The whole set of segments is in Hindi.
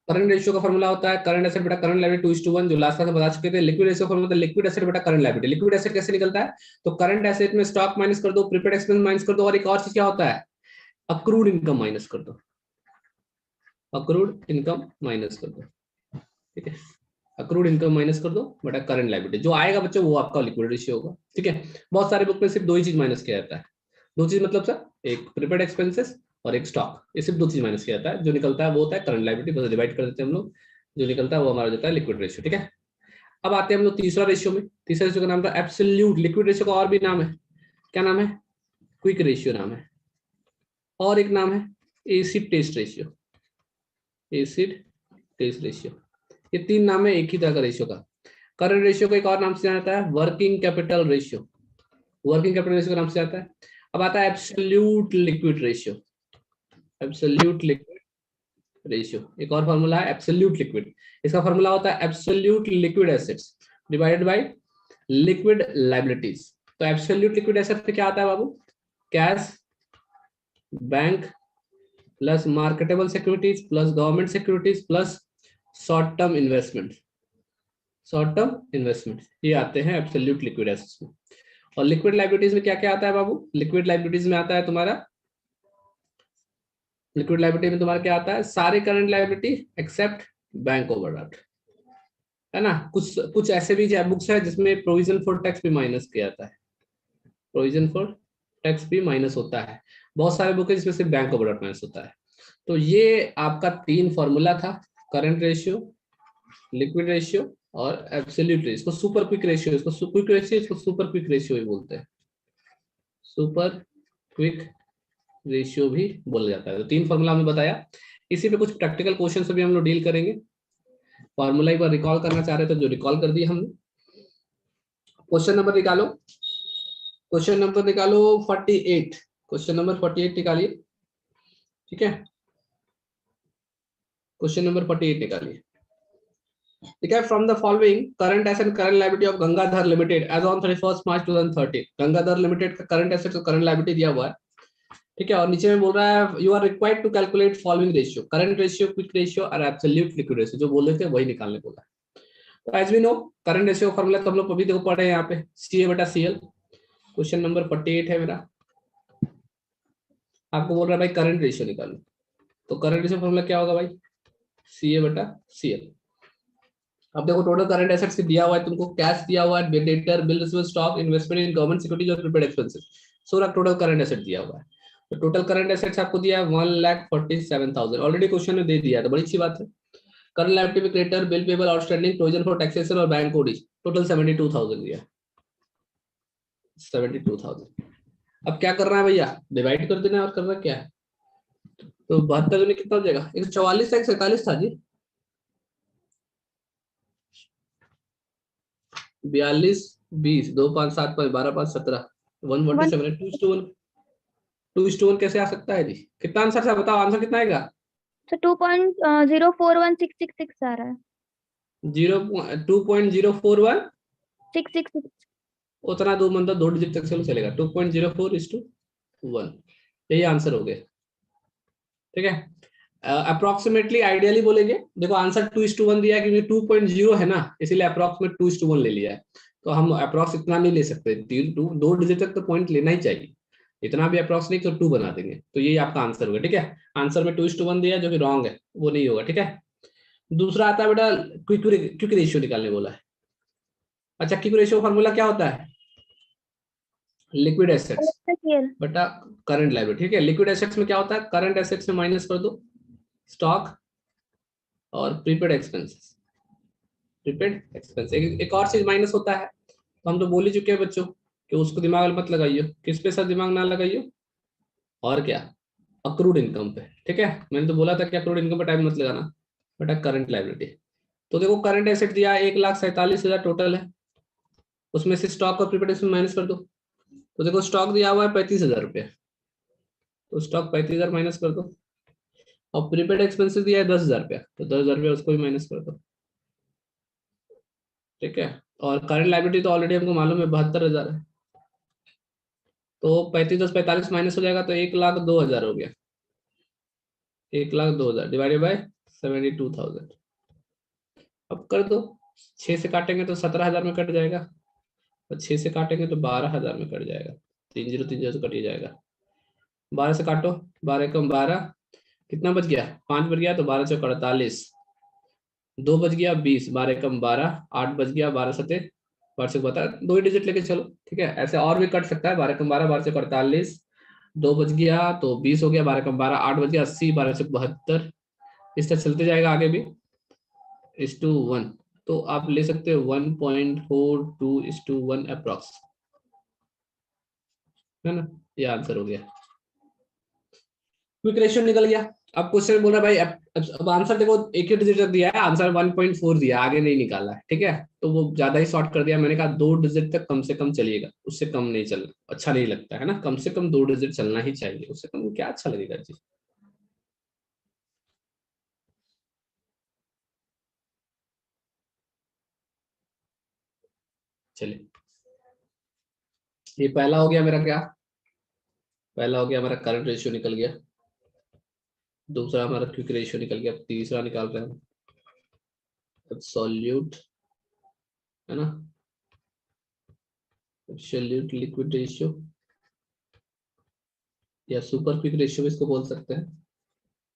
करंट रेशियो का फॉर्मूला होता है करंट एसेट बटा करंट लायबिलिटी 2:1, जो लास्ट क्लास में बता चुके थे। लिक्विड रेशियो फॉर्मूला होता है लिक्विड एसेट बटा करंट लायबिलिटी। लिक्विड एसेट कैसे निकलता है? तो करंट एसेट में स्टॉक माइनस कर दो, प्रीपेड एक्सपेंस माइनस कर दो, और एक और चीज क्या होता है, अक्रूड इनकम माइनस कर दो। अक्रूड इनकम माइनस कर दो, ठीक है। अक्रूड इनकम माइनस कर दो बटा करंट लायबिलिटी, जो आएगा बच्चों वो आपका लिक्विड रेशियो होगा, ठीक है। बहुत सारे बुक में सिर्फ दो ही चीज माइनस किया जाता है। दो चीज मतलब सर, एक प्रीपेड एक्सपेंसेस और एक स्टॉक, ये सिर्फ दो चीज माइनस किया जाता है। जो निकलता है वो होता है करंट लायबिलिटी, बस डिवाइड कर देते हैं हम लोग, जो निकलता है वो हमारा होता है लिक्विड रेशियो, ठीक है। अब आते हैं हम लोग तीसरा रेशियो में। तीसरा रेशियो का नाम था एब्सोल्यूट। लिक्विड रेशियो का और भी नाम है, क्या नाम है, क्विक रेशियो नाम है, और एक नाम है acid test ratio. Acid test ratio, ये तीन नाम है एक ही तरह का रेशियो का। करंट रेशियो को एक और नाम से जाना जाता है working capital ratio. Working capital ratio का नाम से आता है। अब आता है absolute liquid ratio. Absolute liquid ratio, एक और फॉर्मूला है एब्सोल्यूट लिक्विड। इसका फॉर्मूला होता है absolute liquid assets divided by liquid liabilities. तो एब्सोल्यूट लिक्विड एसेट पे क्या आता है बाबू, cash, bank plus marketable securities plus government securities plus short term investment. Short term investment ये आते हैं एब्सोल्यूट लिक्विड एसेट्स में। और लिक्विड लायबिलिटीज में क्या क्या आता है बाबू, लिक्विड लायबिलिटीज में आता है तुम्हारा, लिक्विड लायबिलिटी में तुम्हारा क्या आता है, सारे current liability except bank overdraft, है ना। कुछ कुछ ऐसे भी बुक्स है जिसमें प्रोविजन फॉर टैक्स भी माइनस किया जाता है, प्रोविजन फॉर टैक्स भी माइनस होता है। बहुत सारे बुक है जिसमें सिर्फ बैंक ओवरड्राफ्ट माइनस होता है। तो ये आपका तीन फॉर्मूला था, करंट रेशियो, लिक्विड रेशियो और एब्सोल्यूट रेशियो। इसको सुपर क्विक रेशियो, इसको क्विक रेशियो, इसको सुपर क्विक रेशियो भी बोलते हैं, सुपर क्विक रेशियो भी बोला जाता है। तो तीन फॉर्मूला हमने बताया, इसी पे कुछ प्रैक्टिकल क्वेश्चन से भी हम लोग डील करेंगे। फॉर्मूला एक बार रिकॉल करना चाह रहे थे, जो रिकॉल कर दिया हमने। क्वेश्चन नंबर निकालो, क्वेश्चन नंबर निकालो 48, क्वेश्चन नंबर 48 निकालिए, ठीक है। क्वेश्चन नंबर 48 निकालिए, ठीक है। From the following current asset current liability of Gangadhar limited as on 31 March 2013। Gangadhar limited का करंट एसेट और करंट लायबिलिटी दिया हुआ है, ठीक है। और नीचे में बोल रहा है you are required to calculate following ratio, current ratio, quick ratio और एब्सोल्यूट लिक्विड रेशियो, जो बोले थे वही निकालने बोला है। तो as we know current ratio formula तो हम लोग अभी देखो पढ़े हैं यहाँ पे, CA बटा CL। क्वेश्चन नंबर 48 है मेरा, आपको बोल रहा है भाई करंट रेशियो निकालो। तो करंट रेशियो फॉर्मूला क्या होगा भाई, CA बटा CL। अब देखो टोटल करंट एसेट्स दिया हुआ है तुमको, कैश दिया हुआ है, debtor, bill receivable, stock, investment in government securities और प्रीपेड एक्सपेंसेस, पूरा टोटल करंट एसेट दिया हुआ है। तो टोटल करंट एसेट्स आपको दिया है 1,47,000, ऑलरेडी क्वेश्चन में दे दिया, तो बड़ी अच्छी बात है। करंट लायबिलिटी में creditor, bill payable, outstanding, provision for taxation और बैंक ओडीज, टोटल 72,000 दिया, 72,000। अब क्या करना है भैया, डिवाइड कर देना है, और करना क्या है। तो 72 में कितना हो जाएगा, 144 था 147 था जी, 42 20 2 5 7 5 12 5 17 147 2:1, 2:1 कैसे आ सकता है जी, कितना आंसर था बताओ, आंसर कितना आएगा। तो 2.041666 आ रहा है। 2.041, 666। उतना दो मतलब 2 डिजिट तक चलो चलेगा, 2.04:1, यही आंसर हो गया, ठीक है। अप्रोक्सीमेटली आइडियली बोलेंगे, देखो आंसर 2:1 दिया है क्योंकि 2.0 है ना, इसीलिए अप्रोक्सीमेट 2:1 ले लिया है। तो हम अप्रोक्स इतना नहीं ले सकते, 2 डिजिट तक तो पॉइंट लेना ही चाहिए, इतना भी अप्रोक्स नहीं तो 2 बना देंगे, तो यही आपका आंसर होगा, ठीक है। आंसर में 2:1 दिया जो कि रॉन्ग है, वो नहीं होगा, ठीक है। दूसरा आता है बेटा क्विक क्विक रेशियो निकालने बोला है। अच्छा क्विक रेशियो फॉर्मूला क्या होता है, लिक्विड एसेट्स बटा करंट लायबिलिटी, ठीक है। लिक्विड एसेट्स में क्या होता है, करंट एसेट्स में माइनस कर दो स्टॉक और प्रीपेड एक्सपेंसेस, प्रीपेड एक्सपेंस। एक और चीज माइनस होता है, तो हम तो बोल ही चुके हैं बच्चों कि उसको दिमाग मत लगाइयो, किस पे सर दिमाग ना लगाइयो, और क्या, अक्रूड इनकम पे, ठीक है। मैंने तो बोला था कि अक्रूड इनकम पे टाइम मत लगाना, बटा करंट लायबिलिटी। तो देखो करंट एसेट दिया 1,47,000 टोटल है, उसमें से स्टॉक और प्रीपेड एक्सपेंस माइनस कर दो। तो देखो स्टॉक दिया हुआ है 35,000 रुपये, तो स्टॉक 35,000 माइनस कर दो, और प्रीपेड एक्सपेंसिस दिया है 10,000 रुपया, तो 10,000 रुपया उसको भी माइनस कर दो, ठीक है। और करंट लायबिलिटी तो ऑलरेडी हमको मालूम है 72,000 है, तो 35 10 45 माइनस हो जाएगा, तो 1,02,000 हो गया, 1,02,000 डिवाइडेड बाय 72,000। अब कर दो, 6 से काटेंगे तो 17,000 में कट जाएगा, और 6 से काटेंगे तो 12,000 में कट जाएगा। 3030 से कट ही जाएगा। 12 से काटो, 12 कम 12, कितना बच गया? 5 बच गया, तो 12 चौक 48, 2 बच गया 20, 12 कम 12, 8 बच गया, 12 सते 12 से बता, 2 ही डिजिट लेके चलो, ठीक है। ऐसे और भी कट सकता है। 12 कम 12, 12 से 48, 2 बच गया तो 20 हो गया, 12 कम 12, 8 बच गया 80, 12 से 72, इस तरह चलते जाएगा आगे भी। 1:1, तो आप ले सकते हो 1.42:1 अप्रॉक्स, है ना। ये आंसर हो गया, क्विक रेशियो निकल गया। अब क्वेश्चन बोल रहा है भाई, अब आंसर देखो, एक ही डिजिट दिया है, आंसर 1.4 दिया, आगे नहीं निकाला है, ठीक है। तो वो ज्यादा ही शॉर्ट कर दिया। मैंने कहा 2 डिजिट तक कम से कम चलिएगा, उससे कम नहीं चलना, अच्छा नहीं लगता है ना। कम से कम 2 डिजिट चलना ही चाहिए, उससे कम क्या अच्छा लगेगा जी। चलिए, ये पहला हो गया मेरा, क्या पहला हो गया हमारा, करंट रेशियो निकल गया। दूसरा हमारा क्विक रेशियो निकल गया। तीसरा निकाल रहे हैं एब्सोल्यूट, है ना, एब्सोल्यूट लिक्विड रेशियो या सुपर क्विक रेशियो भी इसको बोल सकते हैं।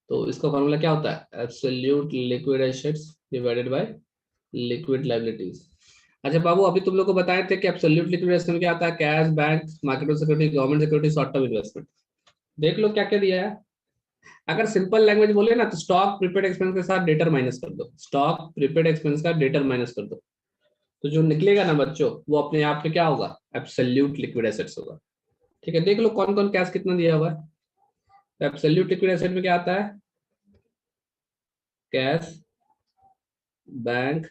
तो इसका फॉर्मूला क्या होता है? Absolute liquid assets divided by liquid liabilities. अच्छा बाबू, अभी तुम लोग को बताए थे कि एब्सोल्यूट लिक्विड एसेट में क्या आता है? Cash, bank, marketable security, government security, short term investment. देख लो क्या क्या दिया है। अगर सिंपल लैंग्वेज बोले ना, तो स्टॉक प्रीपेड एक्सपेंस के साथ डेटर माइनस कर दो। स्टॉक प्रीपेड एक्सपेंस का डेटर माइनस कर दो, तो जो निकलेगा ना बच्चों, वो अपने आप में क्या होगा? एब्सोल्यूट लिक्विड एसेट्स होगा। ठीक है, देख लो कौन कौन कैश कितना दिया हुआ है। एब्सोल्यूट लिक्विड एसेट में क्या आता है? Cash, bank,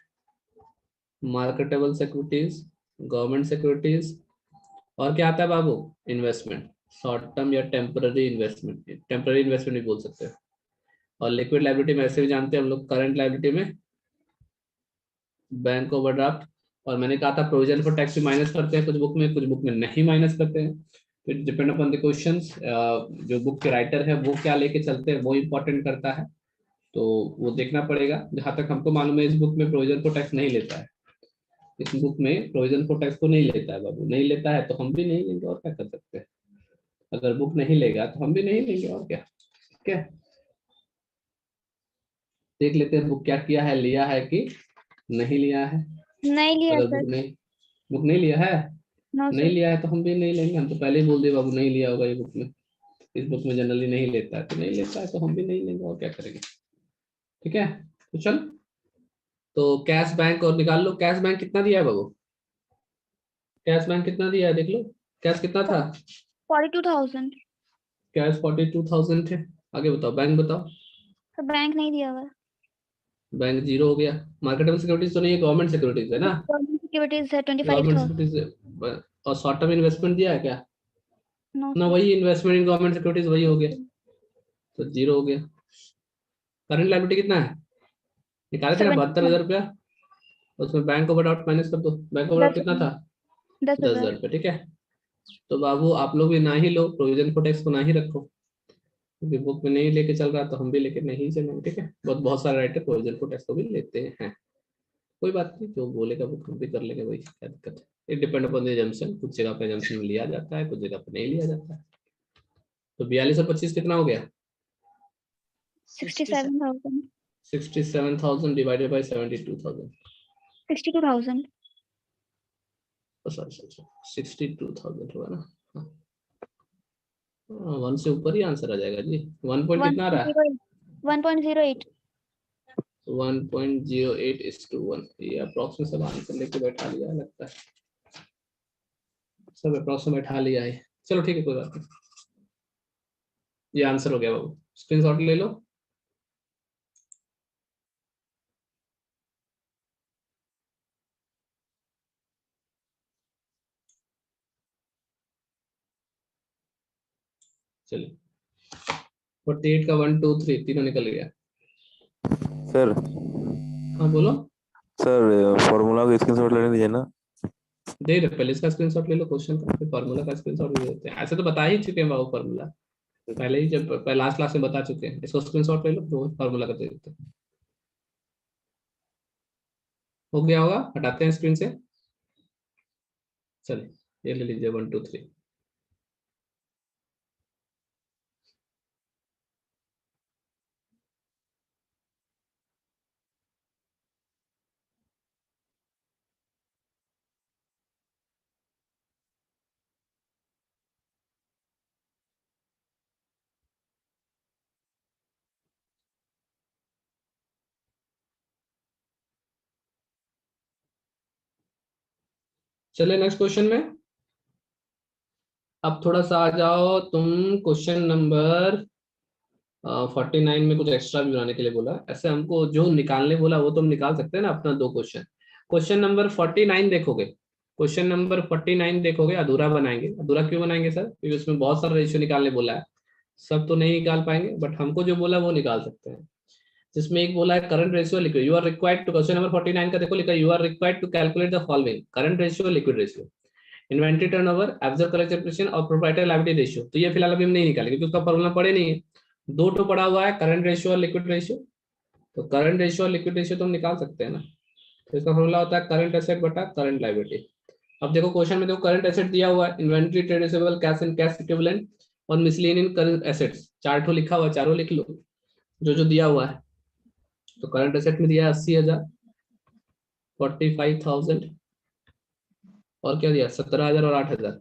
marketable securities, government securities, और क्या आता है बाबू? इन्वेस्टमेंट, शॉर्ट टर्म या टेम्पररी इन्वेस्टमेंट, टेम्पररी इन्वेस्टमेंट भी बोल सकते हैं। और लिक्विड लायबिलिटी में ऐसे भी जानते हैं हम लोग, करंट लायबिलिटी में बैंक ओवरड्राफ्ट। और मैंने कहा था प्रोविजन फॉर टैक्स भी माइनस करते हैं कुछ बुक में, कुछ बुक में नहीं माइनस करते हैं। फिर डिपेंड अपॉन द क्वेश्चंस, जो बुक के राइटर है वो क्या लेके चलते हैं वो इंपॉर्टेंट करता है। तो वो देखना पड़ेगा। जहां तक हमको मालूम है, इस बुक में प्रोविजन फॉर टैक्स नहीं लेता है। इस बुक में प्रोविजन फॉर टैक्स को नहीं लेता है बाबू, नहीं लेता है तो हम भी नहीं लेंगे, और क्या कर सकते हैं। अगर बुक नहीं लेगा तो हम भी नहीं लेंगे, और क्या। ठीक है, देख लेते हैं बुक क्या किया है, लिया है कि नहीं लिया है। नहीं लिया अगर सर। बुक नहीं लिया है, नो नहीं सर। लिया है तो हम भी नहीं लेंगे। हम तो पहले ही बोल दिए बाबू, नहीं लिया होगा ये बुक में, इस बुक में जनरली नहीं लेता है, तो नहीं लेता है तो हम भी नहीं लेंगे, और क्या करेंगे। ठीक है, तो चल, तो कैश बैंक और निकाल लो। कैश बैंक कितना दिया है बाबू? कैश बैंक कितना दिया है देख लो। कैश कितना था? 42,000। कैश 42,000 थे। आगे बताओ, बैंक बताओ। तो बैंक नहीं दिया हुआ। बैंक 0 हो गया। मार्केटेबल सिक्योरिटीज तो नहीं है, गवर्नमेंट सिक्योरिटीज है ना। गवर्नमेंट सिक्योरिटीज है गवर्नमेंट 25,000। सिक्योरिटीज। और शॉर्ट टर्म इन्वेस्टमेंट दिया है क्या? नो ना, सर। वही इन्वेस्टमेंट इन गवर्नमेंट सिक्योरिटीज, वही हो गया, तो 0 हो गया। करंट लायबिलिटी कितना है? निकाले थे ना, 72,000 रुपया। उसमें बैंक ओवरड्राफ्ट माइनस कर दो। बैंक ओवरड्राफ्ट कितना 10,000। था? 10,000। 10,000 रुपये, ठीक है। तो बाबू आप लोग भी ना ही लो, प्रोविजन फॉर टैक्स को ना ही रखो, क्योंकि बुक में नहीं लेके चल रहा तो हम भी लेके नहीं चलेंगे। ठीक है, बहुत बहुत सारे राइटर प्रोविजन फॉर टैक्स को भी लेते हैं। कोई बात नहीं, जो बोलेगा वो हम भी कर लेंगे, वही क्या दिक्कत है। It depend upon the assumption, कुछ जगह पे एजम्पशन में लिया जाता है, कुछ जगह पे नहीं लिया जाता है। तो 42 और 25 कितना हो गया? 67,000। 67,000 डिवाइडेड बाई 72,000। 62,000। सॉरी सॉरी, 62,000 हुआ ना। हाँ, 1 से ऊपर ही आंसर आ जाएगा जी। 1 पॉइंट कितना आ रहा है? 1.08। 1.08:1। ये अप्रोक्स में सब आंसर लेके बैठा लिया है लगता है, सब अप्रोक्स में बैठा लिया है। चलो ठीक है, कोई बात नहीं, ये आंसर हो गया बाबू, स्क्रीनशॉट ले लो। चलिए, 48 का 1 2 3 तीनों निकल गया। सर हाँ बोलो। सर फॉर्मूला का स्क्रीनशॉट लेने दीजिए ना। दे रहे, पहले इसका स्क्रीनशॉट ले लो क्वेश्चन का, फिर फार्मूला का स्क्रीनशॉट भी देते हैं। ऐसे तो बता ही चुके हैं बाबू फार्मूला, पहले ही जब लास्ट क्लास में बता चुके हैं। इसको स्क्रीनशॉट ले लो, तो फार्मूला का दे देते हैं। हो गया होगा, हटाते हैं स्क्रीन से। चलिए ये ले लीजिए 1 2 3। चलिए नेक्स्ट क्वेश्चन में। अब थोड़ा सा आ जाओ तुम, क्वेश्चन नंबर 49 में कुछ एक्स्ट्रा भी बनाने के लिए बोला। ऐसे हमको जो निकालने बोला वो तो हम निकाल सकते हैं ना अपना 2 क्वेश्चन। क्वेश्चन नंबर 49 देखोगे, क्वेश्चन नंबर 49 देखोगे, अधूरा बनाएंगे। अधूरा क्यों बनाएंगे सर? क्योंकि उसमें बहुत सारा रेशियो निकालने बोला है, सब तो नहीं निकाल पाएंगे, बट हमको जो बोला वो निकाल सकते हैं। जिसमें एक बोला है current ratio liquid, you are required to, question number 49 का देखो लिखा, you are required to calculate the following: current ratio, liquid ratio, inventory turnover, observe collection depreciation और प्रोप्राइटरी लायबिलिटी रेशियो। तो ये फिलहाल अभी हम नहीं निकालेंगे क्योंकि उसका फॉर्मूला पड़े नहीं है। 2 तो पड़ा हुआ है, करंट रेशियो और लिक्विड रेशियो। तो करंट रेशियो और लिक्विड रेशियो तो हम निकाल सकते हैं ना। तो इसका फॉर्मूला होता है करंट एसेट बटा करंट लायबिलिटी। अब देखो क्वेश्चन में देखो करंट एसेट दिया हुआ है, inventory, trade receivable, cash and cash equivalent और मिसलेनियस करंट एसेट्स, 4 ठो लिखा हुआ है, चारों लिख लो जो जो दिया हुआ है। तो करंट एसेट में दिया है 80,000, 45,000 और क्या दिया 17,000 और 8,000।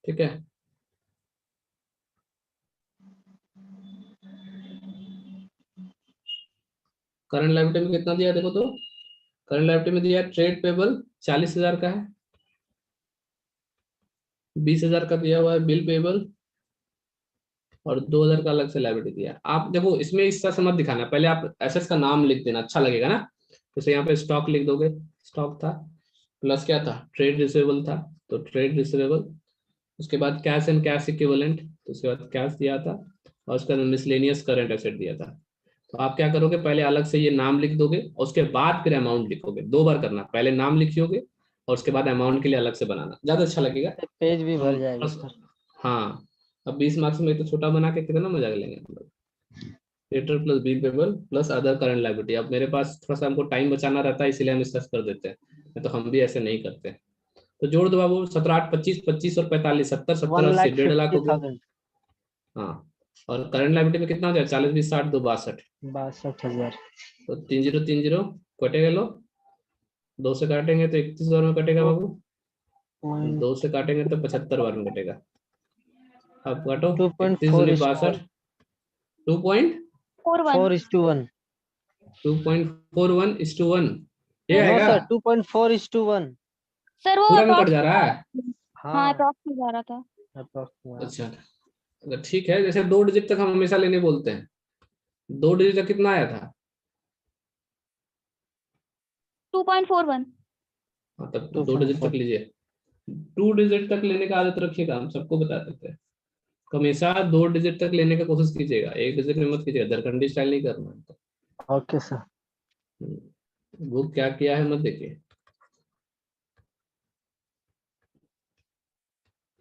ठीक है, करंट लायबिलिटी में कितना दिया देखो तो, करंट लायबिलिटी में दिया ट्रेड पेबल 40,000 का है, 20,000 का दिया हुआ है बिल पेबल और 2,000 का अलग से लायबिलिटी दिया है। आप देखो इसमें इस तरह से मत दिखाना, पहले आप एसेट्स का नाम लिख देना, अच्छा लगेगा ना। जैसे यहाँ पे स्टॉक लिख दोगे, स्टॉक था, प्लस क्या था, ट्रेड रिसीवेबल था, तो ट्रेड रिसीवेबल, उसके बाद कैश एंड कैश इक्विवेलेंट, तो उसके बाद कैश दिया था और उसके बाद मिसलेनियस करंट एसेट दिया था। तो आप क्या करोगे, पहले अलग से ये नाम लिख दोगे और उसके बाद फिर अमाउंट लिखोगे। 2 बार करना, पहले नाम लिखोगे और उसके बाद अमाउंट के लिए अलग से बनाना, ज्यादा अच्छा लगेगा। पेज भी भर हम जाएगा सर। हाँ, अब 20 मार्क्स में तो छोटा बना के कितना मजा लेंगे हम लोग। Creditor plus bill payable plus other current liability. अब मेरे पास थोड़ा सा हमको टाइम बचाना रहता है इसलिए हम इसका कर देते हैं, नहीं तो हम भी ऐसे नहीं करते। तो जोड़ दो बाबू, 17 8 25, 25 और 45, 70 70 80, 1.5 लाख हो गया। 1,50,000। हाँ, और करंट लायबिलिटी में कितना हो जाए, 40 20 60 2 62। 62,000। तो 3030 कटेगा लो, 2 से काटेंगे तो 31 बार में कटेगा बाबू, 2 से काटेंगे तो 75 बार में कटेगा। अब काटो, 31 2.4 दूनी is 62, 2.4 4 1 4:1। 2.41:1 ये सर। नो आएगा। सर, 2.4:1। सर वो पूरा में कट जा अप्रॉक्स, रहा है। हाँ हाँ, अप्रॉक्स में जा रहा था। approximate। अच्छा, तो ठीक है, जैसे 2 डिजिट तक हम हमेशा लेने बोलते हैं। 2 डिजिट तक कितना आया था? 2.41। हाँ, तब 2 डिजिट 2.4। तक लीजिए। 2 डिजिट तक लेने का आदत रखिएगा, हम सबको बता देते हैं। हमेशा 2 डिजिट तक लेने का कोशिश कीजिएगा, 1 डिजिट में मत कीजिएगा, दरकंडी स्टाइल नहीं करना है। Okay sir. वो क्या किया है मत देखिए।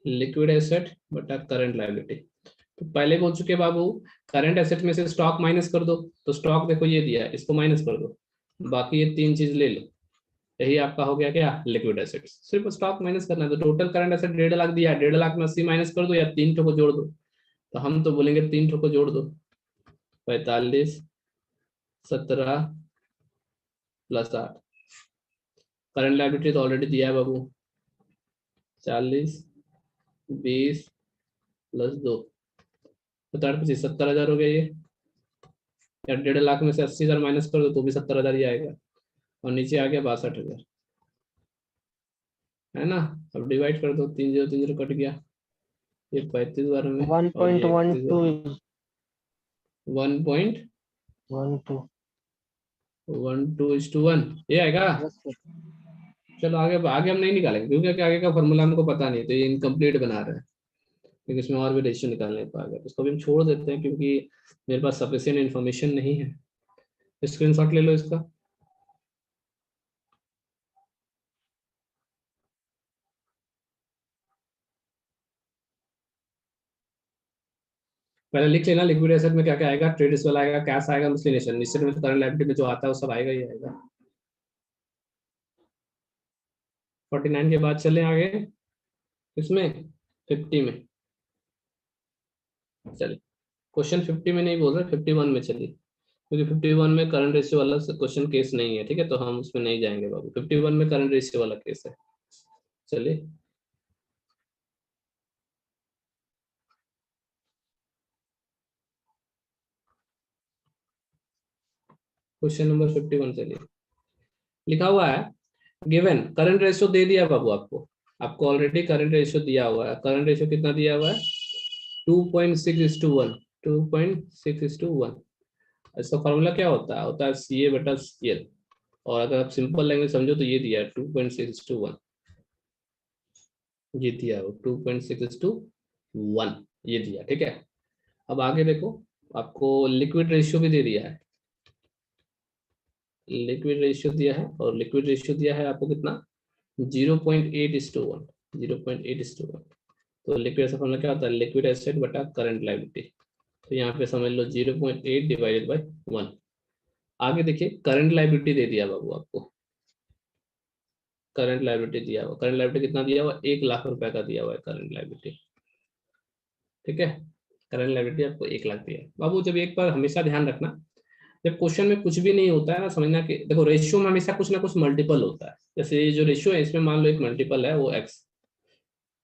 लिक्विड एसेट बटा करंट लायबिलिटी, तो पहले बोल चुके बाबू, करंट एसेट में से स्टॉक माइनस कर दो। तो स्टॉक देखो ये दिया है, इसको माइनस कर दो, बाकी ये 3 चीज ले लो, यही आपका हो गया क्या, लिक्विड एसेट्स। सिर्फ स्टॉक माइनस करना है। तो टोटल करंट एसेट 1.5 लाख दिया है, 1.5 लाख में 80 माइनस कर दो या 3 ठो को जोड़ दो। तो हम तो बोलेंगे 3 ठो को जोड़ दो, 45 17 प्लस 8। करंट लायबिलिटी तो ऑलरेडी दिया है बाबू, 40 20 प्लस 2, 25 70,000 हो गया ये। या 1.5 लाख में से 80,000 माइनस कर दो तो भी 70,000 ही आएगा, और नीचे आ गया 62,000, है ना। अब डिवाइड कर दो, 3 0 3 0 कट गया, ये 35 बार में और ये 31 बार 1.12 में। is 1.12:1 12। ये आएगा। Yes sir. चलो आगे आगे हम नहीं निकालेंगे क्योंकि आगे का फॉर्मूला हमको पता नहीं, तो ये इनकम्प्लीट बना रहे हैं क्योंकि इसमें और भी रेशियो निकालने पाएगा। तो इसको भी हम छोड़ देते हैं क्योंकि मेरे पास सफिशिएंट इन्फॉर्मेशन नहीं है। स्क्रीनशॉट ले लो इसका। पहले लिख लेना, लिक्विड एसेट में क्या क्या आएगा, ट्रेड रिसीवेबल आएगा, कैश आएगा, मिसलेनियस, निश्चित में करंट लायबिलिटी में जो आता है वो सब आएगा ही आएगा। 49 के बाद चले आगे, इसमें 50 में चलिए। क्वेश्चन 50 में नहीं बोल रहे, 51 में चलिए, क्योंकि 51 में करंट रेशियो वाला क्वेश्चन केस नहीं है, ठीक है, तो हम उसमें नहीं जाएंगे बाबू। 51 में करंट रेशियो वाला केस है। चलिए, क्वेश्चन नंबर 51 चलिए। लिखा हुआ है, गिवन करंट रेशियो दे दिया बाबू आपको, आपको ऑलरेडी करंट रेशियो दिया हुआ है। करंट रेशियो कितना दिया हुआ है? 2.6:1, 2.6:1। इसका फॉर्मूला क्या होता है CA/CL। और अगर आप सिंपल लैंग्वेज समझो तो ये दिया है 2.6:1, ये दिया है 2.6:1, ये दिया, ठीक है। अब आगे देखो, आपको लिक्विड रेशियो भी दे दिया है, लिक्विड रेशियो दिया है, और लिक्विड रेशियो दिया है आपको कितना? 0.8:1, 0.8:1। तो लिक्विड एसेट फॉर्मूला क्या होता है? लिक्विड एसेट बटा करंट लायबिलिटी। तो यहाँ पे समझ लो 0.8 डिवाइडेड बाई 1। आगे देखिए, करंट लायबिलिटी दे दिया बाबू आपको, करंट लायबिलिटी दिया हुआ। करंट लायबिलिटी कितना दिया हुआ? 1 लाख रुपए का दिया हुआ है करंट लायबिलिटी, ठीक है। करंट लायबिलिटी आपको 1 लाख दिया है बाबू। जब एक बार हमेशा ध्यान रखना, जब क्वेश्चन में कुछ भी नहीं होता है ना, समझना कि देखो रेशियो में हमेशा कुछ ना कुछ मल्टीपल होता है। जैसे ये जो रेशियो है, इसमें मान लो एक मल्टीपल है वो एक्स,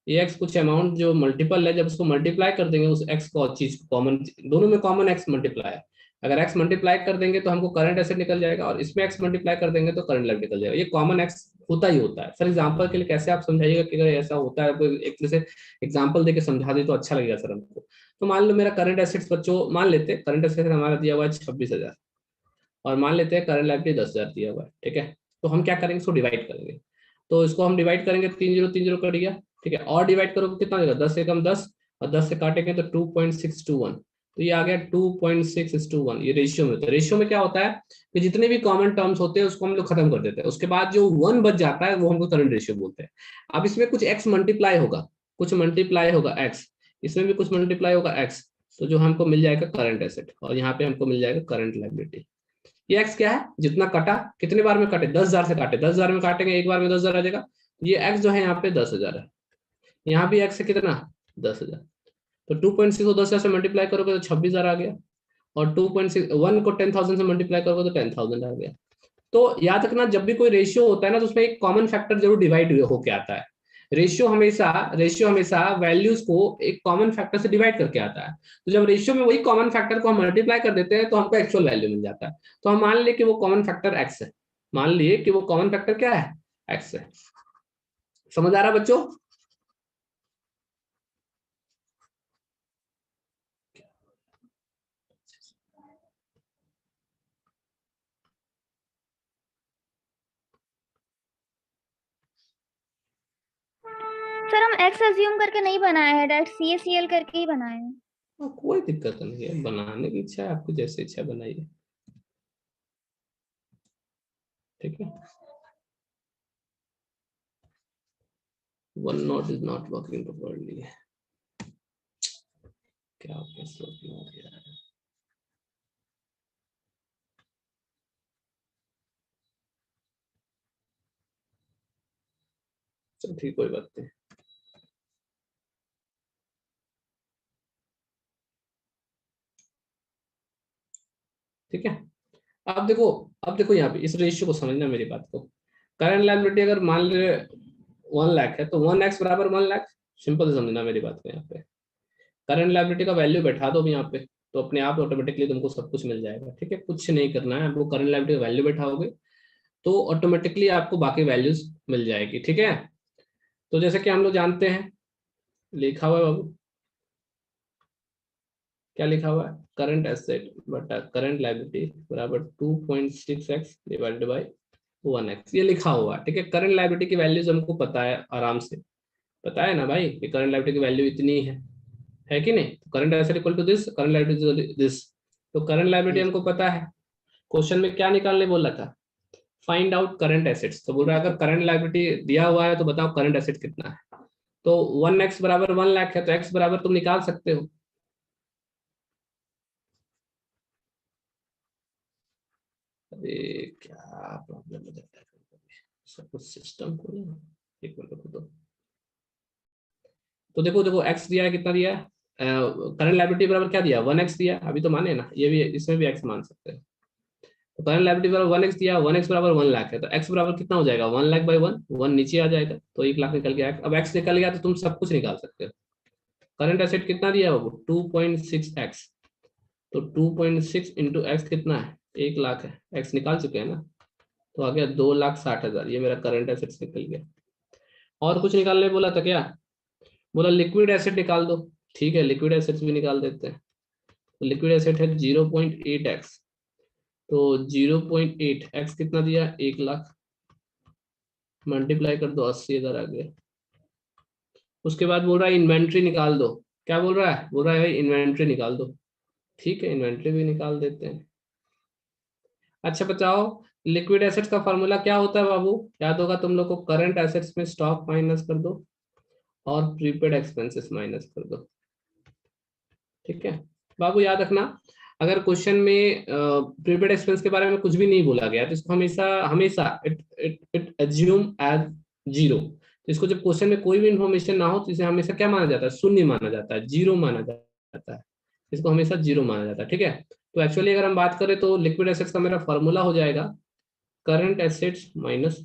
ये एक्स कुछ अमाउंट जो मल्टीपल है, जब उसको मल्टीप्लाई कर देंगे उस एक्स को, चीज कॉमन, दोनों में कॉमन एक्स मल्टीप्लाई है। अगर एक्स मल्टीप्लाई कर देंगे तो हमको करंट एसेट निकल जाएगा, और इसमें एक्स मल्टीप्लाई कर देंगे तो करंट लायबिलिटी निकल जाएगा। ये कॉमन एक्स होता ही होता है। सर एग्जांपल के लिए कैसे आप समझाइएगा कि अगर ऐसा होता है, तो एक तरह से एग्जांपल देके समझा दे तो अच्छा लगेगा सर हमको। तो मान लो मेरा करंट एसेट्स बच्चों, मान लेते हैं करंट एसेट हमारा दिया हुआ है 26,000, और मान लेते हैं करंट लायबिलिटी 10,000 दिया हुआ है, ठीक है। तो हम क्या करेंगे, इसको डिवाइड करेंगे। तो इसको हम डिवाइड करेंगे, 3 0 कट गया, ठीक है। और डिवाइड करोगे कितना देगा? 10 एकम 10, और 10 से काटेंगे तो 2.621। तो ये आ गया 2.6:1। ये रेशियो में होता है। रेशियो में क्या होता है कि जितने भी कॉमन टर्म्स होते हैं उसको हम लोग खत्म कर देते हैं, उसके बाद जो 1 बच जाता है वो हमको करंट रेशियो बोलते हैं। अब इसमें कुछ एक्स मल्टीप्लाई होगा, कुछ मल्टीप्लाई होगा एक्स, इसमें भी कुछ मल्टीप्लाई होगा एक्स, तो जो हमको मिल जाएगा करंट एसेट, और यहाँ पे हमको मिल जाएगा करंट लायबिलिटी। ये एक्स क्या है? जितना कटा, कितने बार में काटे? 10,000 से काटे, 10,000 में काटेंगे, एक बार में 10,000 आ जाएगा। ये एक्स जो है यहाँ पे 10,000 है, यहाँ भी एक्स है कितना? 10,000। तो 2.6 को 10,000 से मल्टीप्लाई करोगे तो 26,000 आ गया, और 2.61 को 10,000 से मल्टीप्लाई करोगे तो 10,000 आ गया। तो याद रखना, जब भी कोई रेशियो होता है ना, तो उसमें एक कॉमन फैक्टर जरूर डिवाइड होके आता है। रेशियो हमेशा वैल्यूज को एक कॉमन फैक्टर से डिवाइड करके आता है। तो जब रेशियो में वही कॉमन फैक्टर को हम मल्टीप्लाई कर देते हैं तो हमको एक्चुअल वैल्यू मिल जाता है। तो हम मान लिए कि वो कॉमन फैक्टर एक्स है, मान लिए कि वो कॉमन फैक्टर क्या है? एक्स है। समझ आ रहा है बच्चों? सर हम एक्स अज्यूम करके नहीं बनाए हैं, डायरेक्ट CACL करके ही बनाए हैं। कोई दिक्कत नहीं है, बनाने की इच्छा है आपको, जैसे इच्छा बनाइए, ठीक है। One note is not working properly, क्या हो गया? स्लो क्यों हो गया है? चलो ठीक, कोई बात नहीं। ठीक है, अब देखो यहाँ पे इस रेशियो को समझना मेरी बात को। करंट लायबिलिटी अगर मान ले 1 लाख है, तो 1x बराबर 1 लाख। सिंपल समझना मेरी बात को। यहाँ पे करंट लायबिलिटी का वैल्यू बैठा दो यहाँ पे, तो अपने आप ऑटोमेटिकली तुमको सब कुछ मिल जाएगा, ठीक है। कुछ नहीं करना है आपको, करंट लायबिलिटी का वैल्यू बैठाओगे तो ऑटोमेटिकली आपको बाकी वैल्यूज मिल जाएगी, ठीक है। तो जैसे कि हम लोग जानते हैं, लिखा हुआ है बाबू, क्या लिखा हुआ है? करंट एसेट बटा करंट लायबिलिटी बराबर 2.6x डिवाइडेड बाई 1x, ये लिखा हुआ है, ठीक है। करंट लायबिलिटी की वैल्यूज हमको पता है आराम से, पता है ना भाई कि करंट लायबिलिटी की वैल्यू इतनी है कि नहीं? Current asset equal to this, current liability this. तो करंट लायबिलिटी हमको पता है। क्वेश्चन में क्या निकालने बोला था? Find out current assets. तो बोल रहा है अगर करंट लायबिलिटी दिया हुआ है तो बताओ करंट एसेट कितना है। तो 1x बराबर 1 लाख है, तो x बराबर तुम निकाल सकते हो। अरे क्या प्रॉब्लम हो जाता है सब कुछ सिस्टम को ना। एक मिनट रुको तो देखो देखो एक्स दिया है, कितना दिया है, करंट लायबिलिटी बराबर क्या दिया, 1x दिया, अभी तो माने ना, ये भी इसमें भी x मान सकते हैं। तो करंट लायबिलिटी बराबर 1x दिया, 1x बराबर 1 लाख है, तो x बराबर कितना हो जाएगा, 1 लाख बाई 1, 1 नीचे आ जाएगा तो 1 लाख निकल गया। अब x निकल गया तो तुम सब कुछ निकाल सकते हो। करंट एसेट कितना दिया बाबू, 2.6x, तो 2.6 इंटू एक्स कितना है, 1 लाख है, x निकाल चुके हैं ना, तो आ गया 2,60,000, ये मेरा करंट एसेट्स निकल गया। और कुछ निकालने बोला था क्या, बोला लिक्विड एसेट निकाल दो, ठीक है लिक्विड एसेट्स भी निकाल देते हैं। तो लिक्विड एसेट है 0.8x, तो 0.8x कितना दिया, 1 लाख, मल्टीप्लाई कर दो, 80,000 आ गया। उसके बाद बोल रहा है इन्वेंट्री निकाल दो, क्या बोल रहा है, बोल रहा है भाई इन्वेंट्री निकाल दो, ठीक है इन्वेंट्री भी निकाल देते हैं। अच्छा बताओ लिक्विड एसेट्स का फॉर्मूला क्या होता है बाबू, याद होगा तुम लोग को, करंट एसेट्स में स्टॉक माइनस कर दो और प्रीपेड एक्सपेंसेस माइनस कर दो, ठीक है बाबू याद रखना। अगर क्वेश्चन में प्रीपेड एक्सपेंस के बारे में कुछ भी नहीं बोला गया तो इसको हमेशा हमेशा इट एज्यूम एज जीरो। तो इसको जब क्वेश्चन में कोई भी इंफॉर्मेशन ना हो तो इसे हमेशा क्या माना जाता है, शून्य माना जाता है, जीरो माना जाता है, इसको हमेशा जीरो माना जाता है, ठीक है। तो एक्चुअली अगर हम बात करें तो लिक्विड एसेट्स का मेरा फॉर्मूला हो जाएगा करंट एसेट्स माइनस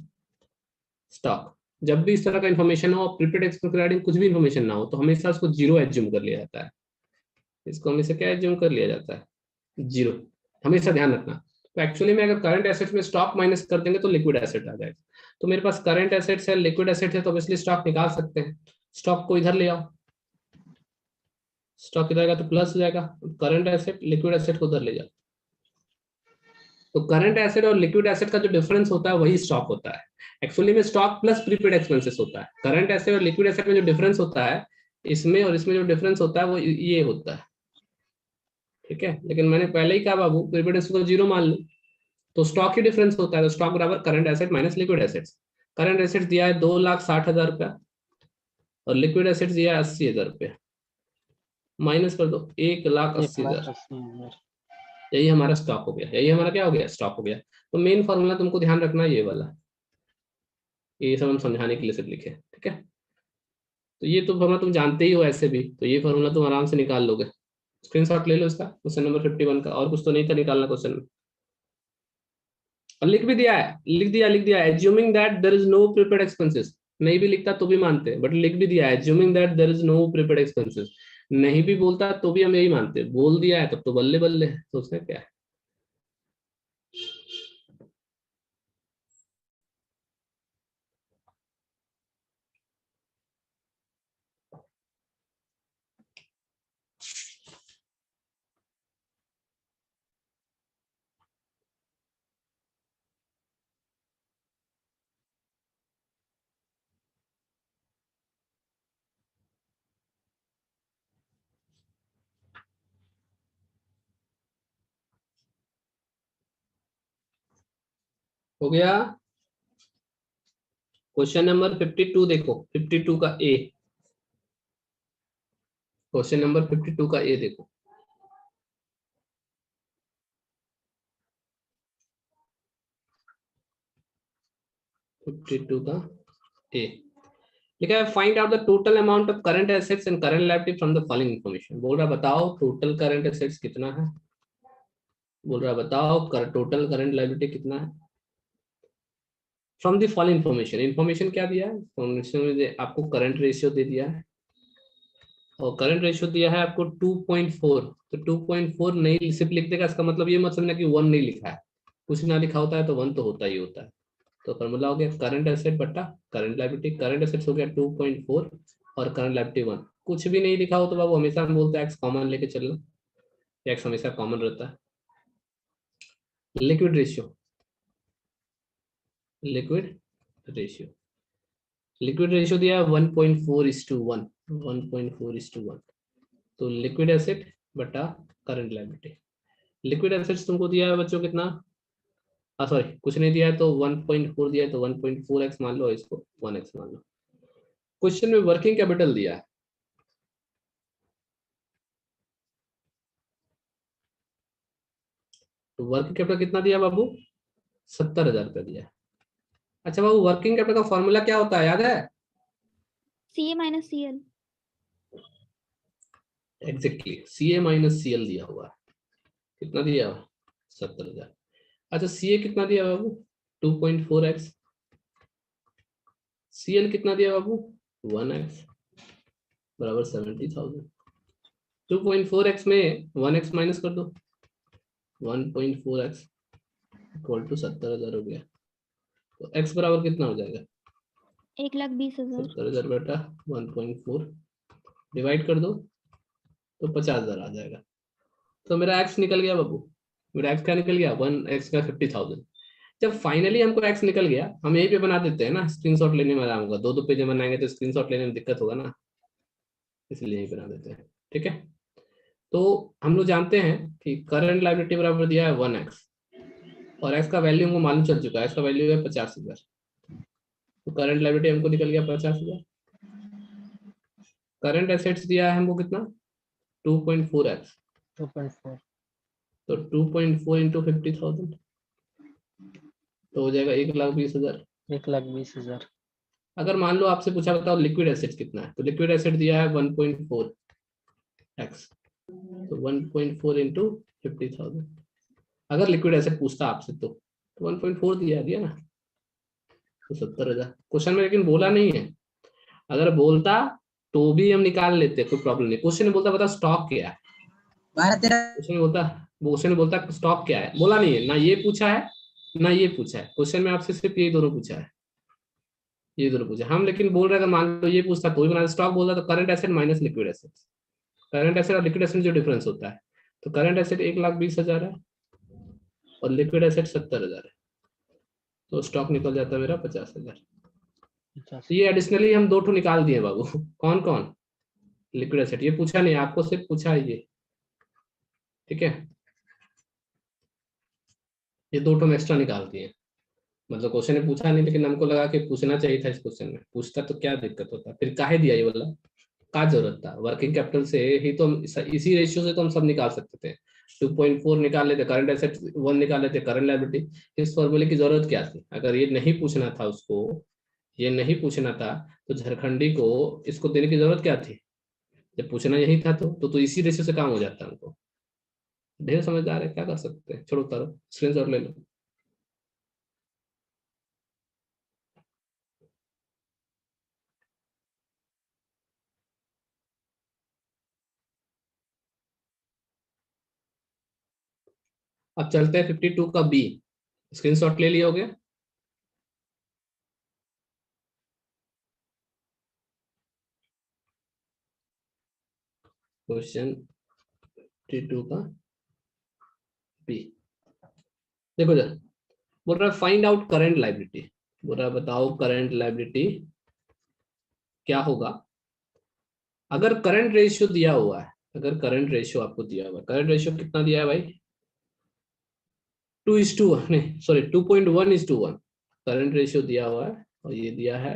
स्टॉक। जब भी इस तरह का इन्फॉर्मेशन हो, प्रीपेड एक्सपेंस रिगार्डिंग कुछ भी इन्फॉर्मेशन ना हो तो हमेशा उसको जीरो एज्यूम कर लिया जाता है, इसको हमेशा क्या एज्यूम कर लिया जाता है, जीरो, हमेशा ध्यान रखना। तो एक्चुअली में अगर करंट एसेट्स में स्टॉक माइनस कर देंगे तो लिक्विड एसेट आ जाएगा। तो मेरे पास करंट एसेट्स है, लिक्विड एसेट है, तो ऑब्वियसली स्टॉक निकाल सकते हैं। स्टॉक को इधर ले आओ, स्टॉक इधर आएगा तो प्लस हो जाएगा, करंट एसेट लिक्विड एसेट को उधर ले जाओ। तो करंट एसेट और लिक्विड एसेट का जो डिफरेंस होता है वही स्टॉक होता है। एक्चुअली में स्टॉक प्लस प्रीपेड एक्सपेंसेस होता है, करंट एसेट और लिक्विड एसेट में जो डिफरेंस होता है, इसमें और इसमें जो डिफरेंस होता है वो ये होता है, ठीक है। लेकिन मैंने पहले ही कहा बाबू प्रीपेड एसेट को जीरो मान लो, तो स्टॉक ही डिफरेंस होता है, तो स्टॉक बराबर current asset minus liquid assets. Current asset दिया है 2,60,000 रुपया और लिक्विड एसेट दिया है 80,000 रुपया, माइनस कर दो 1,80,000, 1,80,000। यही हमारा स्टॉक हो गया, यही हमारा क्या हो गया, स्टॉक हो गया। तो मेन फॉर्मूला तुमको ध्यान रखना है ये वाला, ये सब हम समझाने के लिए सिर्फ लिखे, ठीक है। तो ये तो फॉर्मूला तुम जानते ही हो ऐसे भी, तो ये फॉर्मूला तुम आराम से निकाल लोगे, स्क्रीनशॉट ले लो इसका, क्वेश्चन नंबर 51 का। और कुछ तो नहीं था निकालना क्वेश्चन में, और लिख भी दिया है, लिख दिया है assuming that there is no prepaid expenses, नहीं भी लिखता तो भी मानते, बट लिख भी दिया है assuming that there is no prepaid expenses, नहीं भी बोलता तो भी हम यही मानते, बोल दिया है तब तो बल्ले बल्ले है, तो उसमें क्या है। हो गया, क्वेश्चन नंबर 52 देखो, 52 का ए, क्वेश्चन नंबर 52 का ए देखो, फिफ्टी टू का ए लिखा है find out the total amount of current assets and current liability from the following information. बोल रहा बताओ टोटल करंट एसेट्स कितना है, बोल रहा बताओ टोटल करंट लायबिलिटी कितना है from the following information. Information क्या दिया है, इंफॉर्मेशन में आपको करंट रेशियो दे दिया है, और करंट रेशियो दिया है आपको 2.4, तो 2.4 नहीं सिर्फ लिख देगा, इसका मतलब ये मत समझना कि 1 नहीं लिखा है, कुछ ना लिखा होता है तो 1 तो होता ही होता है। तो फॉर्मूला हो गया करंट एसेट बट्टा करंट लायबिलिटी, करंट एसेट्स हो गया 2.4 और करंट लायबिलिटी 1। कुछ भी नहीं लिखा हो तो बाबू हमेशा हम बोलते हैं एक्स कॉमन लेके चलना, एक्स हमेशा कॉमन रहता है। Liquid ratio, liquid ratio, liquid ratio दिया है 1.4:1, 1.4:1, तो लिक्विड एसेट बटा करंट लायबिलिटी। लिक्विड एसेट्स तुमको दिया है बच्चों कितना, सॉरी कुछ नहीं दिया है तो 1.4 दिया है, तो 1.4x मान लो, इसको 1x मान लो। क्वेश्चन में वर्किंग कैपिटल दिया है, तो वर्किंग कैपिटल कितना दिया बाबू, 70,000 रुपया दिया है, अच्छा बाबू, वर्किंग कैपिटल का फॉर्मूला क्या होता है, याद है? CA minus CL। Exactly, CA minus CL दिया हुआ है। कितना दिया हुआ? 70,000। अच्छा, CA कितना दिया बाबू? 2.4x। CL कितना दिया बाबू? 1x बराबर 70,000। 2.4x में 1x माइनस कर दो, 1.4x इक्वल टू 70,000 हो गया। तो x बराबर कितना हो जाएगा? 1,20,000। 70,000 बेटा 1.4 डिवाइड कर दो तो 50,000 आ जाएगा। तो मेरा x निकल गया बाबू। मेरा x क्या निकल गया? 1x का 50,000। जब फाइनली हमको x निकल गया, हम यहीं पे बना देते हैं ना, स्क्रीनशॉट लेने में आराम होगा। दो दो पेज बनाएंगे तो स्क्रीनशॉट लेने में दिक्कत होगा ना, इसलिए यहीं बना देते हैं। ठीक है, तो हम लोग जानते हैं कि करंट लायबिलिटी बराबर दिया है 1x, और x का वैल्यू हमको मालूम चल चुका है, x का वैल्यू है 50,000। तो करंट लायबिलिटी हमको निकल गया 50,000। करंट एसेट्स दिया है हमको कितना? 2.4x। 2.4। तो 2.4 इंटू 50,000 तो हो जाएगा 1,20,000। 1,20,000। अगर मान लो आपसे पूछा बताओ लिक्विड एसेट कितना है, तो लिक्विड एसेट दिया है 1.4x। तो 1.4 इंटू 50,000। अगर लिक्विड एसेट पूछता आपसे तो 1.4 दिया दिया ना, तो 70,000। क्वेश्चन में लेकिन बोला नहीं है। अगर बोलता तो भी हम निकाल लेते, कोई प्रॉब्लम नहीं। क्वेश्चन में बोलता बता स्टॉक क्या है, क्वेश्चन में बोलता स्टॉक क्या है, बोला नहीं है ना, ये पूछा है ना ये पूछा है। क्वेश्चन में आपसे सिर्फ ये दोनों पूछा है, ये दोनों पूछा हम। लेकिन बोल रहे अगर मान लो ये पूछता तो भी बना, स्टॉक बोलता तो current asset minus liquid asset. Current asset और लिक्विड एसेट में जो डिफरेंस होता है, तो करंट एसेट 1,20,000 है और लिक्विड एसेट 70,000 है। तो स्टॉक निकल जाता है मेरा 50,000। 50। ये एडिशनली हम दो ठो निकाल दिए बाबू। कौन कौन? लिक्विड एसेट, ये पूछा नहीं आपको, सिर्फ पूछा है ये। ठीक है, ये दो ठो एक्स्ट्रा निकाल दिए। मतलब क्वेश्चन ने पूछा नहीं, लेकिन हमको लगा कि पूछना चाहिए था। इस क्वेश्चन में पूछता तो क्या दिक्कत होता, फिर काहे दिया ये वाला, का जरूरत था? वर्किंग कैपिटल से ही तो इसी रेशियो से तो हम सब निकाल सकते थे। 2.4 निकाल लेते, करंट एसेट 1 निकाल लेते, करंट लायबिलिटी। इस फॉर्मूले की जरूरत क्या थी? अगर ये नहीं पूछना था उसको, ये नहीं पूछना था, तो झारखंडी को इसको देने की जरूरत क्या थी? जब पूछना यही था तो इसी रेशियो से काम हो जाता हमको। ढेर समझदार है, क्या कर सकते हैं। छोड़ो उतारो, स्क्रीनशॉट ले लो। अब चलते हैं 52 का बी। स्क्रीनशॉट ले लिए होगे? क्वेश्चन 52 का बी देखो जरा। बोल रहा है फाइंड आउट करंट लायबिलिटी। बोल रहा है बताओ करंट लायबिलिटी क्या होगा अगर करंट रेशियो दिया हुआ है। अगर करंट रेशियो आपको दिया हुआ है, करंट रेशियो कितना दिया है भाई? 2:1, नहीं सॉरी 2.1:1 करंट रेशियो दिया हुआ है, और ये दिया है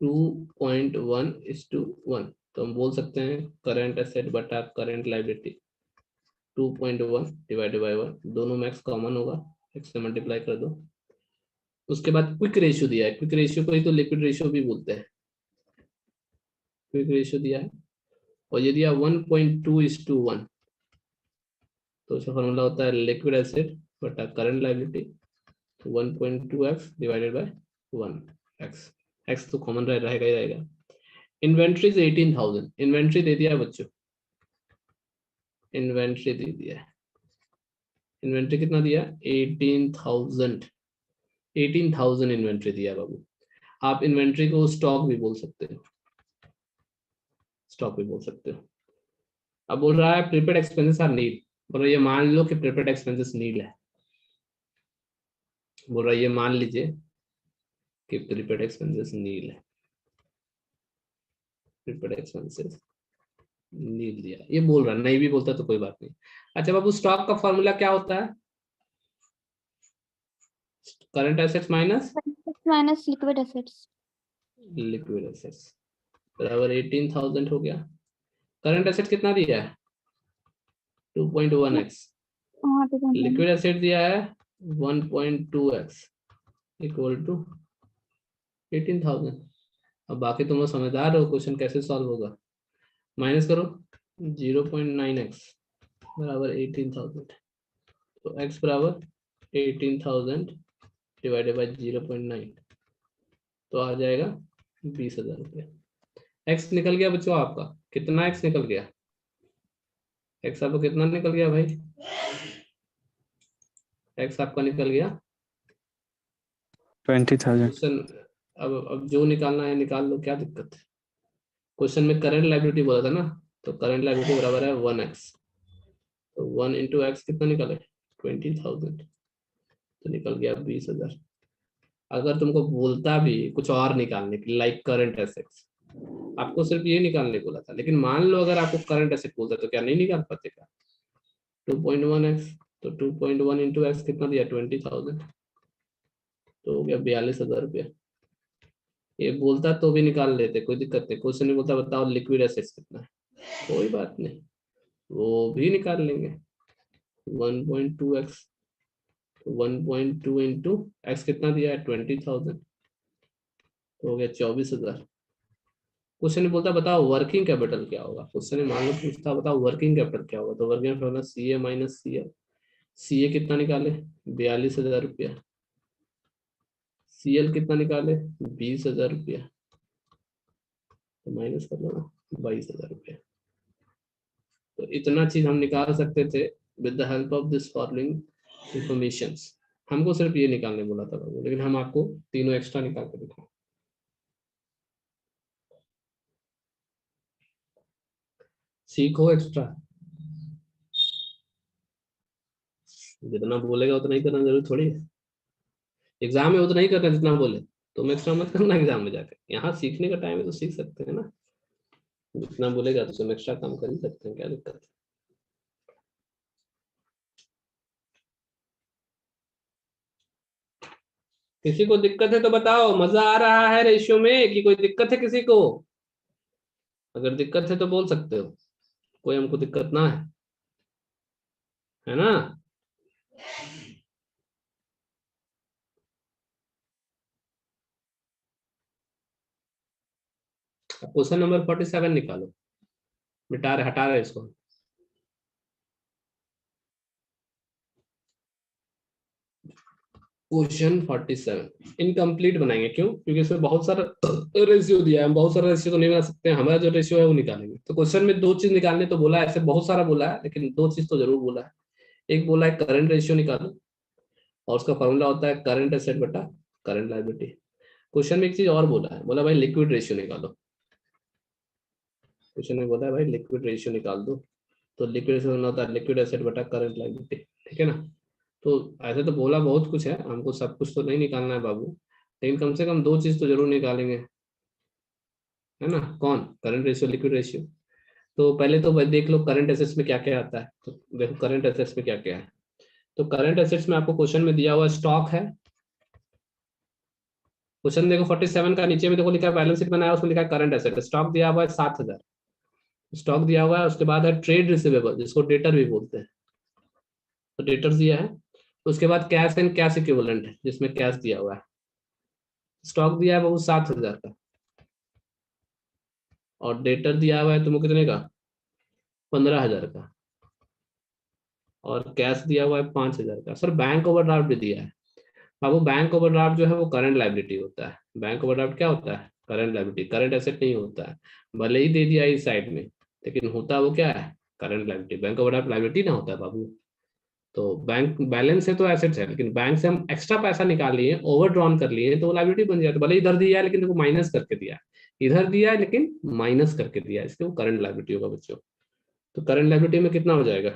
2.1:1। तो हम बोल सकते हैं करंट एसेट बटा करंट लायबिलिटी 2.1 डिवाइडेड बाई 1, दोनों मैक्स कॉमन होगा, x से मल्टीप्लाई कर दो। उसके बाद क्विक रेशियो दिया है, क्विक रेशियो को ही तो लिक्विड रेशियो भी बोलते हैं। क्विक रेशियो दिया है और ये दिया 1.2:1। तो उसका फॉर्मूला होता है लिक्विड एसिड बटा करंट लायबिलिटी, तो 1.2x divided by 1x। x तो कॉमन रहेगा ही रहेगा। इन्वेंट्री 18,000, इन्वेंट्री दे दिया है बच्चों, इन्वेंट्री दे दिया है। इन्वेंट्री कितना दिया? 18,000। 18,000 इन्वेंट्री दिया बाबू। आप इन्वेंट्री को स्टॉक भी बोल सकते हो, स्टॉक भी बोल सकते हो। अब बोल रहा है प्रीपेड एक्सपेंसेस आर नीड। बोल रहा है ये मान लो कि प्रीपेड एक्सपेंसेस नीड है। बोल रहा है ये मान लीजिए कि प्रीपेड एक्सपेंसेस नीड है, प्रीपेड एक्सपेंसेस नीड दिया, ये बोल रहा है। नहीं भी बोलता तो कोई बात नहीं। अच्छा बाबू, स्टॉक का फॉर्मूला क्या होता है? Current assets minus minus liquid assets. Liquid assets बराबर 18,000 हो गया। करंट एसेट कितना दिया है? 2.1x। हाँ, तो लिक्विड एसेट दिया है 1.2x। Equal to 18,000। अब बाकी तुम लोग समझदार हो, क्वेश्चन कैसे सॉल्व होगा। माइनस करो 0.9x बराबर 18,000, तो x बराबर 18,000 डिवाइडेड बाई 0.9, तो आ जाएगा 20,000 रुपया। x निकल गया बच्चों आपका, कितना x निकल गया, x आपका कितना निकल गया भाई, x आपका निकल गया 20,000। क्वेश्चन। अब जो निकालना है निकाल लो, क्या दिक्कत है। क्वेश्चन में करंट लायबिलिटी बोला था ना, तो करंट लायबिलिटी बराबर है 1x, तो 1 इंटू एक्स कितना निकले 20,000, तो निकल गया 20,000। अगर तुमको बोलता भी कुछ और निकालने की, लाइक करंट एसेट्स, आपको सिर्फ ये निकालने बोला था, लेकिन मान लो अगर आपको करंट एसेट बोलता तो क्या नहीं निकाल पाते क्या। 2.1x, तो 2.1 इंटू एक्स कितना दिया 20,000, तो हो गया 42,000 रुपया। ये बोलता तो भी निकाल लेते, कोई दिक्कत नहीं। क्वेश्चन नहीं बोलता बताओ लिक्विड एसेट्स कितना है, कोई बात नहीं, वो भी निकाल लेंगे। 1.2x, 1.2 इंटू एक्स कितना दिया है 20,000, तो हो गया 24,000। क्वेश्चन नहीं बोलता बताओ वर्किंग कैपिटल क्या होगा, क्वेश्चन मान लो पूछता बताओ वर्किंग कैपिटल क्या होगा, तो working capital CA minus CL। CA कितना निकाले 42,000 रुपया, CL कितना निकाले 20,000 रुपया, तो माइनस कर लो ना 22,000 रुपया। तो इतना चीज हम निकाल सकते थे with the help of this following information. हमको सिर्फ ये निकालने बोला था बाबू, लेकिन हम आपको तीनों एक्स्ट्रा निकाल के दिखाएं। सीखो एक्स्ट्रा, जितना बोलेगा उतना ही करना जरूरी थोड़ी है। एग्जाम में उतना ही करना जितना बोले, तुम एक्स्ट्रा मत करना एग्जाम में जाकर। यहाँ सीखने का टाइम है तो सीख सकते हैं ना, जितना बोलेगा तो तुम एक्स्ट्रा काम कर ही सकते हैं, क्या दिक्कत है। किसी को दिक्कत है तो बताओ, मजा आ रहा है रेशियो में कि कोई दिक्कत है किसी को। अगर दिक्कत है तो बोल सकते हो, कोई हमको दिक्कत ना है ना। क्वेश्चन नंबर 47 निकालो, हटा रहे इसको। क्वेश्चन 47 इनकम्प्लीट बनाएंगे, क्यों, क्योंकि इसमें बहुत सारा रेशियो दिया है, हम बहुत सारा रेशियो तो नहीं बना सकते, हमारा जो रेशियो है वो निकालेंगे। तो क्वेश्चन में दो चीज निकालने तो बोला है, ऐसे बहुत सारा बोला है, लेकिन दो चीज तो जरूर बोला है। एक बोला है करंट रेशियो निकालो, और उसका फॉर्मूला होता है करंट एसेट बटा करंट लायबिलिटी। क्वेश्चन में एक चीज और बोला है, बोला भाई लिक्विड रेशियो निकालो। क्वेश्चन में बोला है भाई लिक्विड रेशियो निकाल दो, तो लिक्विड रेशियो होता है लिक्विड एसेट बटा करंट लायबिलिटी, ठीक है ना। तो ऐसे तो बोला बहुत कुछ है, हमको सब कुछ तो नहीं निकालना है बाबू, लेकिन कम से कम दो चीज तो जरूर निकालेंगे, है ना। कौन, करंट रेशियो लिक्विड रेशियो। तो पहले तो भाई देख लो करंट एसेट्स में क्या क्या आता है, तो देखो करंट एसेट्स में क्या क्या है। तो करंट एसेट्स में आपको क्वेश्चन में दिया हुआ स्टॉक है। क्वेश्चन देखो 47 का नीचे में देखो लिखा है बैलेंस शीट बनाया, उसमें लिखा है करंट एसेट, स्टॉक दिया हुआ है 7,000 स्टॉक दिया हुआ है। उसके बाद है ट्रेड रिसीवेबल, जिसको डेटर भी बोलते हैं, तो डेटर दिया है। उसके बाद कैश एंड कैश इक्विवेलेंट है, जिसमें कैश दिया हुआ है। स्टॉक दिया है वो 7,000 का, और डेटर दिया हुआ है तुमको कितने का 15,000 का, और कैश दिया हुआ है 5,000 का। सर बैंक ओवरड्राफ्ट भी दिया है बाबू, बैंक ओवरड्राफ्ट जो है वो करंट लायबिलिटी होता है। बैंक ओवरड्राफ्ट क्या होता है, करंट लायबिलिटी, करंट एसेट नहीं होता है। भले ही दे दिया इस साइड में, लेकिन होता वो क्या है, current liability. Bank overdraft liability ना होता है बाबू। तो बैंक बैलेंस है तो एसेट्स है, लेकिन बैंक से हम एक्स्ट्रा पैसा निकाल लिए, ओवर ड्रॉन कर लिए, तो वो लायबिलिटी बन जाए। तो भले इधर दिया है लेकिन देखो माइनस करके दिया है, इधर दिया है लेकिन माइनस करके दिया है, इसलिए वो करंट लायबिलिटी होगा बच्चों। तो करंट लायबिलिटी में कितना हो जाएगा,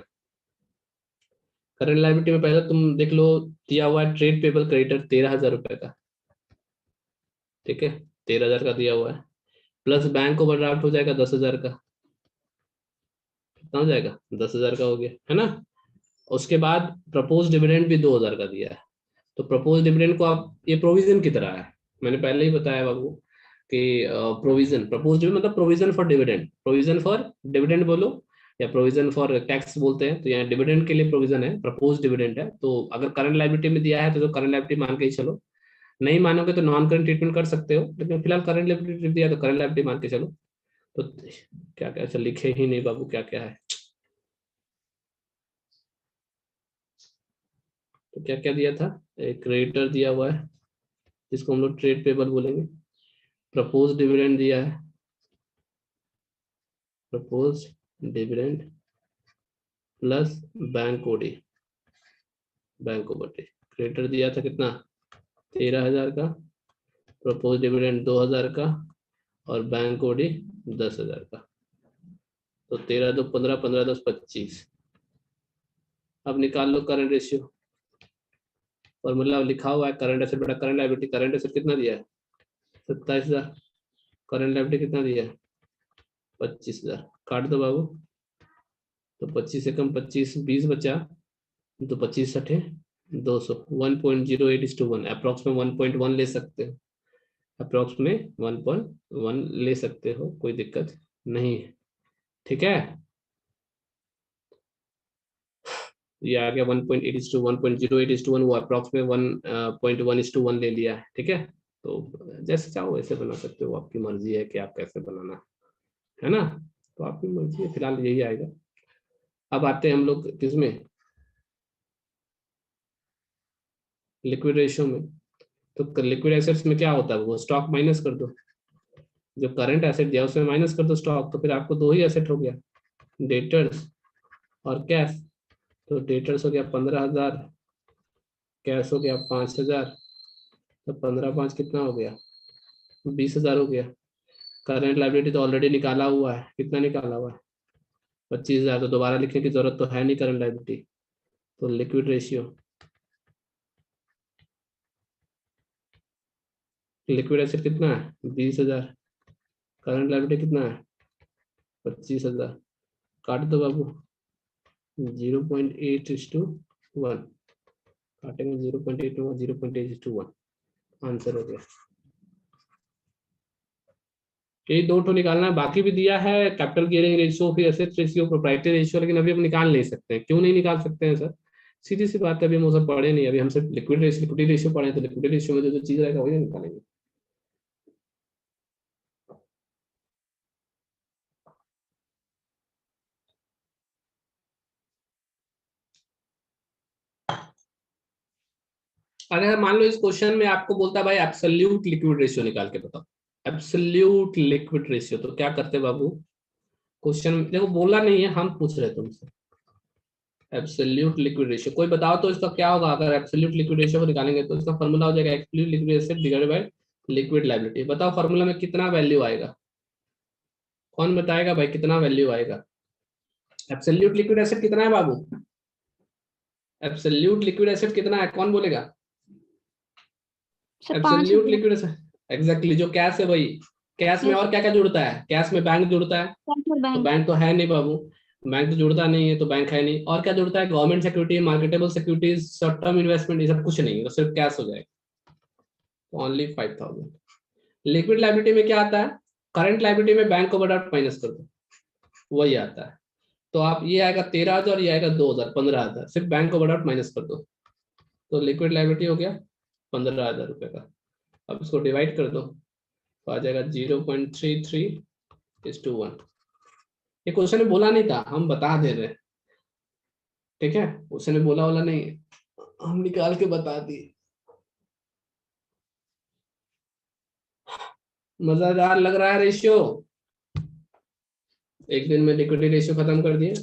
करंट लायबिलिटी में पहले तुम देख लो, दिया हुआ है ट्रेड पेबल क्रेडिटर 13,000 रुपए का, ठीक है 13,000 का दिया हुआ है, प्लस बैंक ओवरड्राफ्ट हो जाएगा 10,000 का, कितना हो जाएगा 10,000 का हो गया, है ना। उसके बाद प्रपोज डिविडेंड भी 2,000 का दिया है। तो प्रपोज डिविडेंड को आप, ये प्रोविजन की तरह है, मैंने पहले ही बताया बाबू कि प्रोविजन, प्रपोज डिविडेंड मतलब provision for dividend, provision for dividend बोलो या प्रोविजन फॉर टैक्स बोलते हैं। तो यहाँ डिविडेंड के लिए प्रोविजन है, प्रपोज डिविडेंड है। तो अगर करंट लायबिलिटी में दिया है तो करंट लायबिलिटी मान के ही चलो। नहीं मानोगे तो नॉन करंट ट्रीटमेंट कर सकते हो, लेकिन फिलहाल करंट लायबिलिटी दिया तो करंट लायबिलिटी मान के चलो। तो क्या क्या, अच्छा लिखे ही नहीं बाबू क्या क्या है, तो क्या क्या दिया था, एक क्रेडिटर दिया हुआ है जिसको हम लोग ट्रेड पेबल बोलेंगे, प्रपोज डिविडेंड दिया है, propose dividend plus bank OD, bank ओवरडे। क्रेडिटर दिया था कितना 13,000 का, प्रपोज डिविडेंड 2,000 का, और बैंक ओडी 10,000 का। तो 13 2 15, 15 10 25। अब निकाल लो करंट रेशियो, फॉर्मूला लिखा हुआ है करंट एसेट बटा करंट लायबिलिटी। करंट एसेट कितना दिया है 27,000, करंट लायबिलिटी कितना दिया है 25,000। काट दो बाबू, तो 25 से कम 25 20 बचा, तो 25 सठे 200, 1.08:1, अप्रोक्स में 1.1 ले सकते हो, अप्रोक्स में 1.1 ले सकते हो, कोई दिक्कत नहीं है, ठीक है। ये आ गया 1.8:1, 1.08:1, वो अप्रोक्स में 1.1:1 ले लिया है, ठीक है। तो जैसे चाहो वैसे बना सकते हो, आपकी मर्जी है कि आप कैसे बनाना है ना, तो आपकी मर्जी है, फिलहाल यही आएगा। अब आते हैं हम लोग किसमें, लिक्विड रेशियो में। तो लिक्विड एसेट्स में क्या होता है, वो स्टॉक माइनस कर दो, जो करंट एसेट दिया उसमें माइनस कर दो स्टॉक, तो फिर आपको दो ही एसेट हो गया, डेटर्स और कैश। तो डेटर्स हो गया 15,000, कैश हो गया 5,000, तो 15 5 कितना हो गया 20,000 हो गया। करंट लायबिलिटी तो ऑलरेडी निकाला हुआ है, कितना निकाला हुआ है 25,000, तो दोबारा लिखने की जरूरत तो है नहीं करंट लायबिलिटी। तो लिक्विड रेशियो, लिक्विड एसेट कितना है 20,000, करंट लायबिलिटी कितना है 25,000। काट दो बाबू, 0.8:1 काटेंगे, 0.8 0.8:1, आंसर हो गया। यही दो ठो निकालना है, बाकी भी दिया है कैपिटल गियरिंग रेशियो, फिर एसेट रेशियो, प्रोप्राइटरी रेशियो, लेकिन अभी हम निकाल नहीं सकते हैं। क्यों नहीं निकाल सकते हैं सर, सीधी सी बात है, अभी हम वो सब पढ़े नहीं, अभी हम सिर्फ लिक्विड रेशियो लिक्विडिटी रेशियो पढ़े, तो लिक्विडिटी रेशियो में जो चीज रहेगा वही निकालेंगे। अगर मान लो इस क्वेश्चन में आपको बोलता है भाई एब्सोल्यूट लिक्विड रेशियो निकाल के बताओ, एब्सोल्यूट लिक्विड रेशियो, तो क्या करते बाबू, क्वेश्चन देखो बोला नहीं है, हम पूछ रहे तुमसे एब्सोल्यूट लिक्विड रेशियो, कोई बताओ तो इसका क्या होगा। अगर एब्सोल्यूट लिक्विड रेशियो को निकालेंगे तो इसका फॉर्मूला हो जाएगा absolute liquid asset divided by liquid liability. बताओ फॉर्मूला में कितना वैल्यू आएगा, कौन बताएगा भाई कितना वैल्यू आएगा। एब्सोल्यूट लिक्विड एसेट कितना है बाबू, एब्सोल्यूट लिक्विड एसेट कितना है, कौन बोलेगा। Sir absolute 5,000 liquid asset exactly जो कैश है वही, कैश में और क्या क्या जुड़ता है, कैश में बैंक जुड़ता है, तो बैंक। बैंक तो है नहीं बाबू, बैंक तो जुड़ता नहीं है, तो बैंक है नहीं। और क्या जुड़ता है, government security, marketable securities, short term investment, ये सब कुछ नहीं है, तो सिर्फ कैश हो जाएगा, ओनली 5,000। लिक्विड लायबिलिटी में क्या आता है, करंट लायबिलिटी में बैंक ओवरड्राफ्ट माइनस कर दो, वही आता है। तो आप ये आएगा 13,000, ये आएगा 2,000, 15,000, सिर्फ बैंक ओवरड्राफ्ट माइनस कर दो, तो लिक्विड लायबिलिटी हो गया 15,000 रुपए का। अब इसको डिवाइड कर दो तो आ जाएगा 0.33:1। ये क्वेश्चन में बोला नहीं था, हम बता दे रहे हैं, ठीक है, क्वेश्चन में बोला वाला नहीं, हम निकाल के बता दिए। मजेदार लग रहा है रेशियो, एक दिन में लिक्विडिटी रेशियो खत्म कर दिए।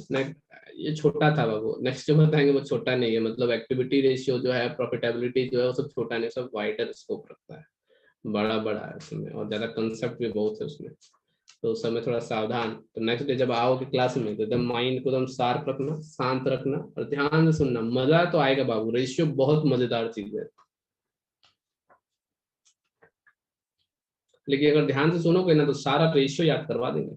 ये छोटा था बाबू, नेक्स्ट जो बताएंगे वो छोटा नहीं है, मतलब एक्टिविटी रेशियो जो है, प्रॉफिटेबिलिटी जो है, वो सब छोटा नहीं, सब वाइडर स्कोप रखता है, बड़ा बड़ा है उसमें, और ज्यादा कंसेप्ट भी बहुत है उसमें, तो उस समय थोड़ा सावधान। तो नेक्स्ट डे जब आओगे क्लास में तो एकदम माइंड को एकदम शार्प रखना, शांत रखना और ध्यान से सुनना, मजा तो आएगा बाबू, रेशियो बहुत मजेदार चीज है। लेकिन अगर ध्यान से सुनोगे ना तो सारा रेशियो याद करवा देंगे,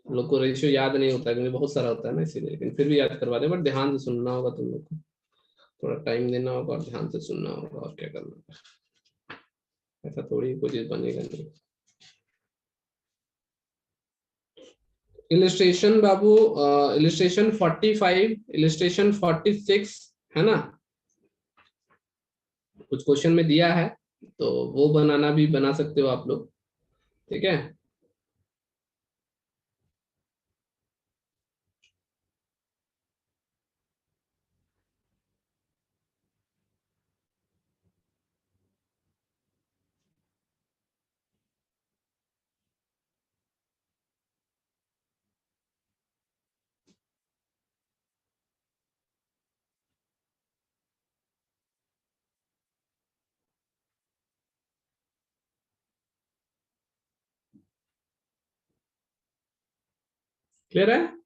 लोग को रेशियो याद नहीं होता क्योंकि बहुत सारा होता है ना इसीलिए, लेकिन फिर भी याद करवा दे, बट ध्यान से सुनना होगा तुम लोग को, थोड़ा टाइम देना होगा और ध्यान से सुनना होगा, और क्या करना होगा, ऐसा थोड़ी कोई चीज बनेगा नहीं। इलिस्ट्रेशन बाबू, इलिस्ट्रेशन 45, इलिस्ट्रेशन 46 है ना, कुछ क्वेश्चन में दिया है, तो वो बनाना भी बना सकते हो आप लोग, ठीक है। क्लियर है?